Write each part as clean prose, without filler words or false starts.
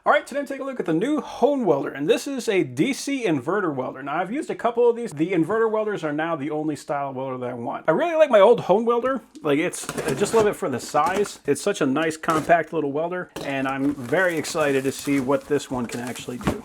All right, today I'm taking a look at the new hone welder, and this is a DC inverter welder. Now, I've used a couple of these. The inverter welders are now the only style of welder that I want. I really like my old hone welder. Like, I just love it for the size. It's such a nice, compact little welder, and I'm very excited to see what this one can actually do.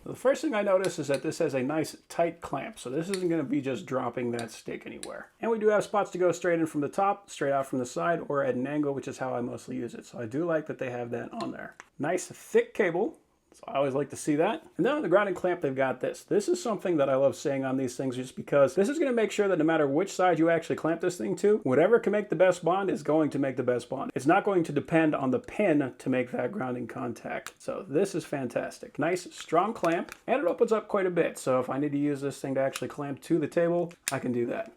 The first thing I notice is that this has a nice tight clamp, so this isn't going to be just dropping that stick anywhere. And we do have spots to go straight in from the top, straight out from the side, or at an angle, which is how I mostly use it. So I do like that they have that on there. Nice thick cable. So I always like to see that. And then on the grounding clamp, they've got this. This is something that I love saying on these things just because this is going to make sure that no matter which side you actually clamp this thing to, whatever can make the best bond is going to make the best bond. It's not going to depend on the pin to make that grounding contact. So this is fantastic. Nice, strong clamp, and it opens up quite a bit. So if I need to use this thing to actually clamp to the table, I can do that.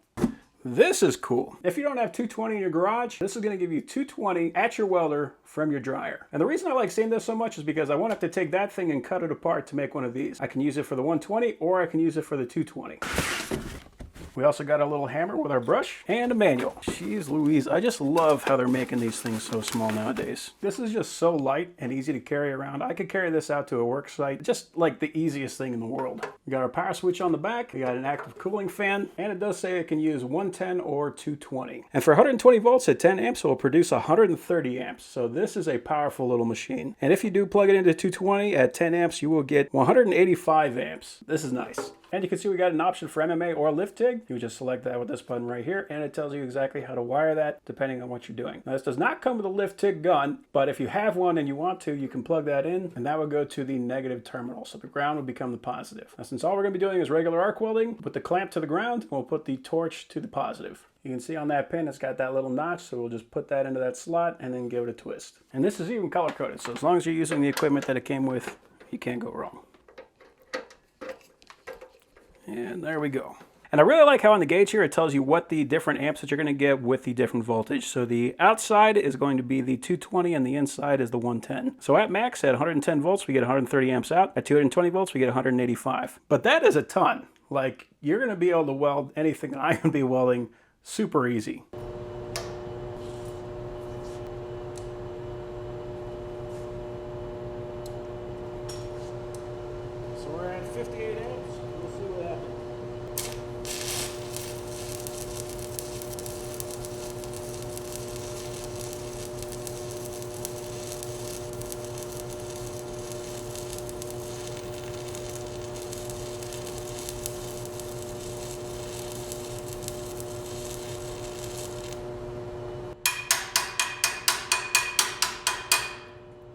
This is cool. If you don't have 220 in your garage, this is going to give you 220 at your welder from your dryer. And the reason I like seeing this so much is because I won't have to take that thing and cut it apart to make one of these. I can use it for the 120 or I can use it for the 220. We also got a little hammer with our brush and a manual. Jeez Louise, I just love how they're making these things so small nowadays. This is just so light and easy to carry around. I could carry this out to a work site, just like the easiest thing in the world. We got our power switch on the back, we got an active cooling fan, and it does say it can use 110 or 220. And for 120 volts at 10 amps, it will produce 130 amps. So this is a powerful little machine. And if you do plug it into 220 at 10 amps, you will get 185 amps. This is nice. And you can see we got an option for MMA or lift TIG. You just select that with this button right here, and it tells you exactly how to wire that depending on what you're doing. Now, this does not come with a lift TIG gun, but if you have one and you want to, you can plug that in, and that would go to the negative terminal. So the ground would become the positive. Now, since all we're going to be doing is regular arc welding, put the clamp to the ground, we'll put the torch to the positive. You can see on that pin, it's got that little notch, so we'll just put that into that slot and then give it a twist. And this is even color coded, so as long as you're using the equipment that it came with, you can't go wrong. And there we go. And I really like how on the gauge here it tells you what the different amps that you're going to get with the different voltage. So the outside is going to be the 220 and the inside is the 110. So at max, at 110 volts, we get 130 amps out. At 220 volts, we get 185. But that is a ton. Like, you're going to be able to weld anything that I'm going to be welding super easy. So we're at 58 amps. We'll see what happens.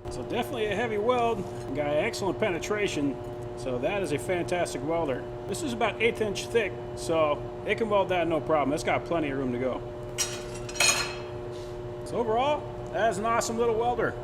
So definitely a heavy weld, got excellent penetration, so that is a fantastic welder. This is about 1/8 inch thick, so it can weld that no problem. It's got plenty of room to go. So overall, that is an awesome little welder.